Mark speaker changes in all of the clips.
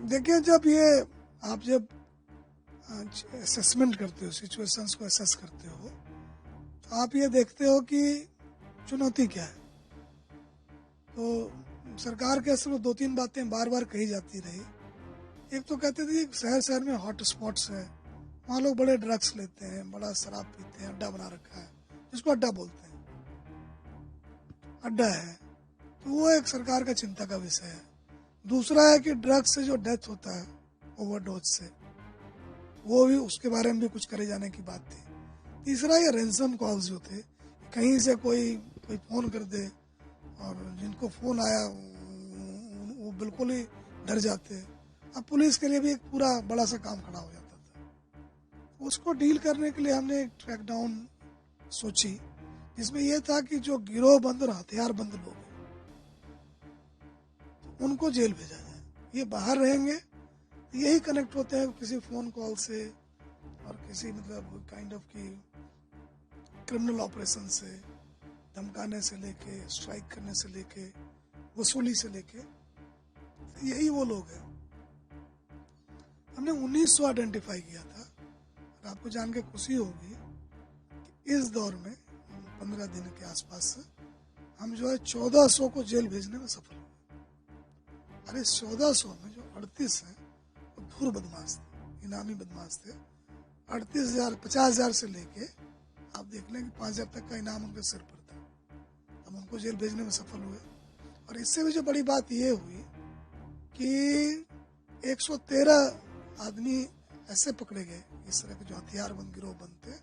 Speaker 1: देखिए, जब असेसमेंट करते हो, सिचुएशंस को असेस करते हो, तो आप ये देखते हो कि चुनौती क्या है। तो सरकार के सिर्फ 2-3 बातें बार बार कही जाती रही। एक तो कहते थे शहर शहर में हॉट स्पॉट्स है, वहाँ लोग बड़े ड्रग्स लेते हैं, बड़ा शराब पीते हैं, अड्डा बना रखा है, जिसको अड्डा बोलते हैं, अड्डा है। तो वो एक सरकार का चिंता का विषय है। दूसरा है कि ड्रग्स से जो डेथ होता है ओवरडोज से, वो भी उसके बारे में भी कुछ करे जाने की बात थी। तीसरा ये रैंसम कॉल्स जो थे, कहीं से कोई फोन कर दे और जिनको फोन आया वो बिल्कुल ही डर जाते। अब पुलिस के लिए भी एक पूरा बड़ा सा काम खड़ा हो जाता था। उसको डील करने के लिए हमने एक ट्रैक डाउन सोची, जिसमें यह था कि जो गिरोह बंद और हथियार बंद लोग हैं उनको जेल भेजा जाए। ये बाहर रहेंगे, यही कनेक्ट होते हैं किसी फोन कॉल से और किसी मतलब काइंड ऑफ की क्रिमिनल ऑपरेशन से, धमकाने से लेके, स्ट्राइक करने से लेके, वसूली से लेके, यही वो लोग हैं। हमने 1900 आइडेंटिफाई किया था। और आपको जान के खुशी होगी कि इस दौर में 15 दिन के आसपास हम जो है 1400 को जेल भेजने में सफल हुए। अरे 1400 में जो 38 हैं वो धूर बदमाश थे, इनामी बदमाश थे। 38,000 50,000 से लेके आप देख लें कि 5,000 तक का इनाम उनके सिर पर था। हम उनको जेल भेजने में सफल हुए। और इससे भी जो बड़ी बात ये हुई कि 113 आदमी ऐसे पकड़े गए, इस तरह के जो हथियारबंद गिरोह बंद थे,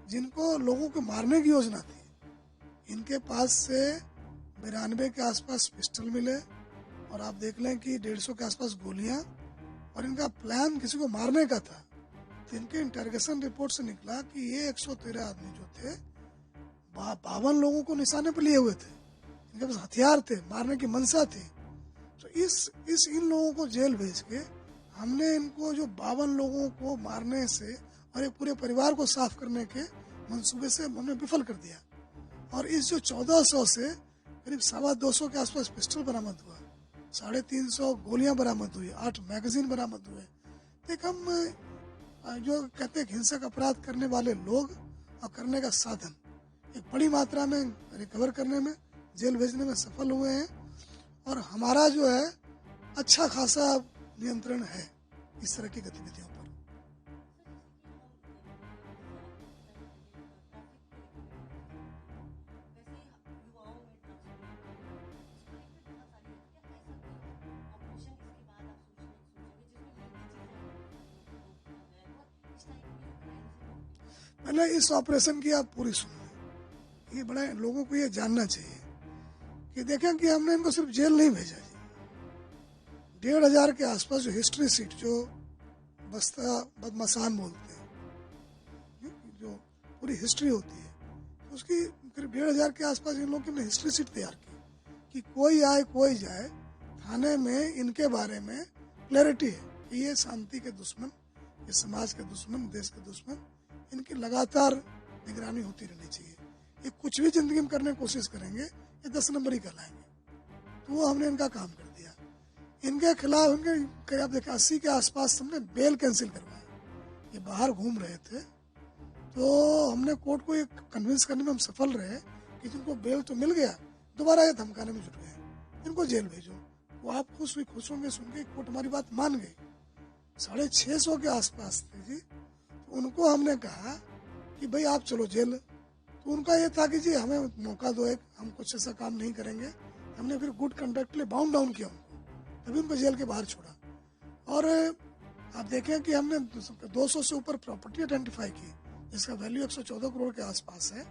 Speaker 1: जिनको लोगों को मारने की योजना थी। इनके पास से 92 के आसपास पिस्टल मिले और आप देख लें कि 150 के आसपास गोलियां, और इनका प्लान किसी को मारने का था। तो इनके इंटरोगेशन रिपोर्ट से निकला कि ये 113 आदमी जो थे 52 लोगों को निशाने पर लिए हुए थे। इनके पास हथियार थे, मारने की मंशा थी। तो इन लोगों को जेल भेज के हमने इनको जो 52 लोगों को मारने से और एक पूरे परिवार को साफ करने के मंसूबे से हमने विफल कर दिया। और इस जो 1400 से करीब 225 के आसपास पिस्टल बरामद हुआ, 350 गोलियां बरामद हुई, 8 मैगजीन बरामद हुए। एक हम जो कहते हैं हिंसक अपराध करने वाले लोग और करने का साधन एक बड़ी मात्रा में रिकवर करने में, जेल भेजने में सफल हुए हैं। और हमारा जो है अच्छा खासा नियंत्रण है इस तरह की गतिविधियों पर। मैंने इस ऑपरेशन की आप पूरी सुनिए, ये बड़ा लोगों को ये जानना चाहिए कि देखें कि हमने इनको सिर्फ जेल नहीं भेजा जी। 1,500 के आसपास जो हिस्ट्री सीट, जो बस्ता बदमसान बोलते हैं, जो पूरी हिस्ट्री होती है, उसकी करीब 1,500 के आसपास इन लोगों ने हिस्ट्री सीट तैयार की कि कोई आए कोई जाए, थाने में इनके बारे में क्लैरिटी है कि ये शांति के दुश्मन, ये समाज के दुश्मन, देश के दुश्मन, इनकी लगातार निगरानी होती रहनी चाहिए। ये कुछ भी जिंदगी में करने की कोशिश करेंगे, ये 10 नंबर ही कहलाएंगे। तो वो हमने इनका काम कर दिया। इनके खिलाफ इनके आप देखिए 80 के आसपास हमने बेल कैंसिल करवाया। ये बाहर घूम रहे थे, तो हमने कोर्ट को ये कन्विंस करने में हम सफल रहे कि जिनको बेल तो मिल गया, दोबारा ये धमकाने में जुट गए, इनको जेल भेजो। वो आप खुश होंगे सुन के, कोर्ट हमारी बात मान गई। 650 के आसपास थे जी। तो उनको हमने कहा कि भाई आप चलो जेल। तो उनका ये था कि जी हमें मौका दो, एक हम कुछ ऐसा काम नहीं करेंगे। हमने फिर गुड कंडक्ट के लिए बाउंड डाउन किया उनको, तभी उनको जेल के बाहर छोड़ा। और आप देखें कि हमने 200 से ऊपर प्रॉपर्टी आइडेंटिफाई की, जिसका वैल्यू 114 करोड़ के आसपास है।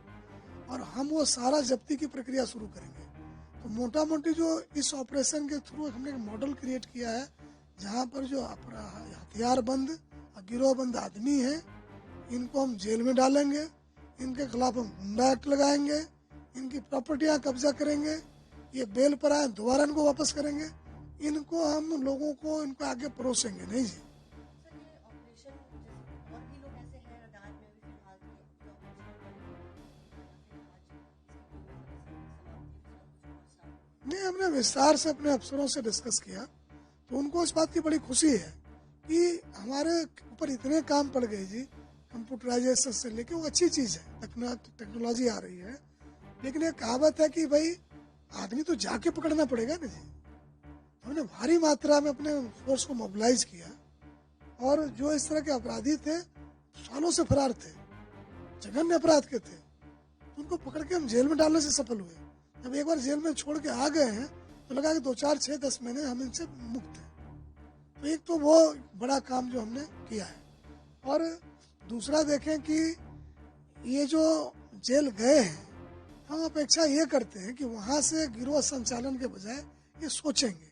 Speaker 1: और हम वो सारा जब्ती की प्रक्रिया शुरू करेंगे। तो मोटा मोटी जो इस ऑपरेशन के थ्रू हमने एक मॉडल क्रिएट किया है, जहाँ पर जो हथियारबंद गिरोहबंद आदमी हैं, इनको हम जेल में डालेंगे, इनके खिलाफ हम गुंडा एक्ट लगाएंगे, इनकी प्रॉपर्टियां कब्जा करेंगे, ये बेल पर आए दोबारा इनको वापस करेंगे। इनको हम लोगों को इनको आगे परोसेंगे नहीं जी। नहीं, हमने विस्तार से अपने अफसरों से डिस्कस किया, तो तो उनको इस बात की बड़ी खुशी है कि हमारे ऊपर इतने काम पड़ गए जी, कंप्यूटराइजेशन से लेके, वो अच्छी चीज़ है, टेक्नोलॉजी आ रही है, लेकिन एक कहावत है कि भाई आदमी तो जाके पकड़ना पड़ेगा ना जी। हमने भारी मात्रा में अपने फोर्स को मोबिलाइज किया और जो इस तरह के अपराधी थे, सालों से फरार थे, जघन्य अपराध के थे, तो उनको पकड़ के हम जेल में डालने से सफल हुए। जब एक बार जेल में छोड़ के आ गए हैं तो लगा कि 2, 4, 6, 10 महीने हम इनसे मुक्त हैं। तो एक तो वो बड़ा काम जो हमने किया है, और दूसरा देखें कि ये जो जेल गए हैं, हम अपेक्षा ये करते हैं कि वहाँ से गिरोह संचालन के बजाय ये सोचेंगे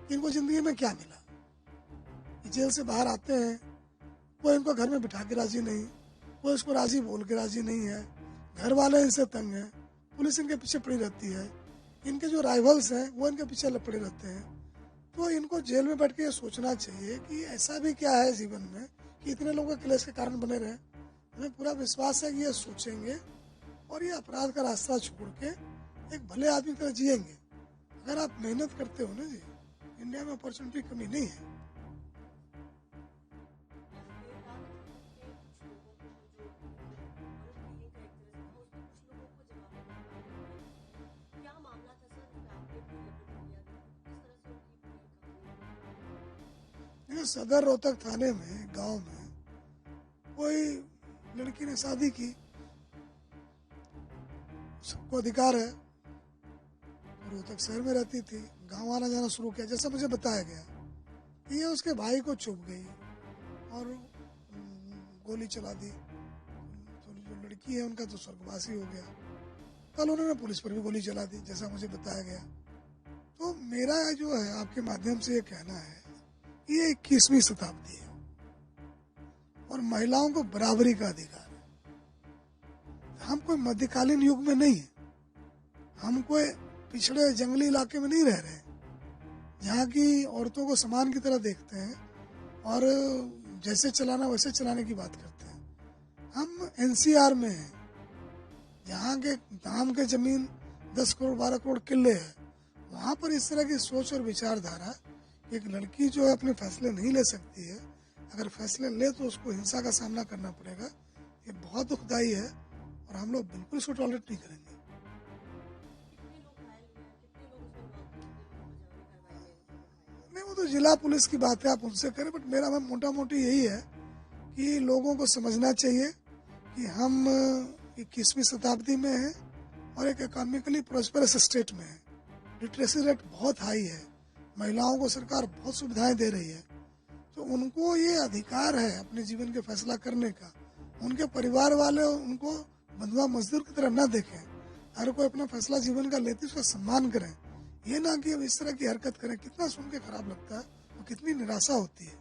Speaker 1: कि इनको जिंदगी में क्या मिला। जेल से बाहर आते हैं, कोई इनको घर में बिठा के राजी नहीं, कोई इसको राजी बोल के राजी नहीं है, घर वाले इनसे तंग हैं, पुलिस इनके पीछे पड़ी रहती है, इनके जो राइवल्स हैं वो इनके पीछे पड़े रहते हैं। तो इनको जेल में बैठ के ये सोचना चाहिए कि ऐसा भी क्या है जीवन में कि इतने लोगों के क्लेश के कारण बने रहे। हमें पूरा विश्वास है कि ये सोचेंगे और ये अपराध का रास्ता छोड़ के एक भले आदमी की तरह जिएंगे। अगर आप मेहनत करते हो ना जी, इंडिया में अपॉर्चुनिटी कमी नहीं है। सदर रोहतक थाने में गांव में कोई लड़की ने शादी की, सबको अधिकार है, रोहतक शहर में रहती थी, गांव आना जाना शुरू किया। जैसा मुझे बताया गया कि ये उसके भाई को चुभ गई और गोली चला दी। तो जो लड़की है उनका तो स्वर्गवासी हो गया। कल उन्होंने पुलिस पर भी गोली चला दी, जैसा मुझे बताया गया। तो मेरा जो है आपके माध्यम से ये कहना है, ये 21वीं शताब्दी है और महिलाओं को बराबरी का अधिकार है। हम कोई मध्यकालीन युग में नहीं है, हम कोई पिछड़े जंगली इलाके में नहीं रह रहे, जहाँ की औरतों को समान की तरह देखते हैं और जैसे चलाना वैसे चलाने की बात करते हैं। हम NCR में हैं, जहाँ के दाम के जमीन 10 करोड़ 12 करोड़ किले है। वहाँ पर इस तरह की सोच और विचारधारा, एक लड़की जो है अपने फैसले नहीं ले सकती है, अगर फैसले ले तो उसको हिंसा का सामना करना पड़ेगा। ये बहुत दुखदाई है और हम लोग बिल्कुल इसको टॉलरेट नहीं करेंगे। नहीं, वो तो जिला पुलिस की बात है, आप उनसे करें, बट मेरा मोटा मोटी यही है कि लोगों को समझना चाहिए कि हम 21वीं शताब्दी में हैं और एक इकोनॉमिकली प्रॉस्परस स्टेट में है। लिटरेसी रेट बहुत हाई है, महिलाओं को सरकार बहुत सुविधाएं दे रही है, तो उनको ये अधिकार है अपने जीवन के फैसला करने का। उनके परिवार वाले उनको बंधुआ मजदूर की तरह न देखें, हर कोई अपना फैसला जीवन का लेते उसका सम्मान करें, ये ना कि अब इस तरह की हरकत करें। कितना सुन के खराब लगता है और कितनी निराशा होती है।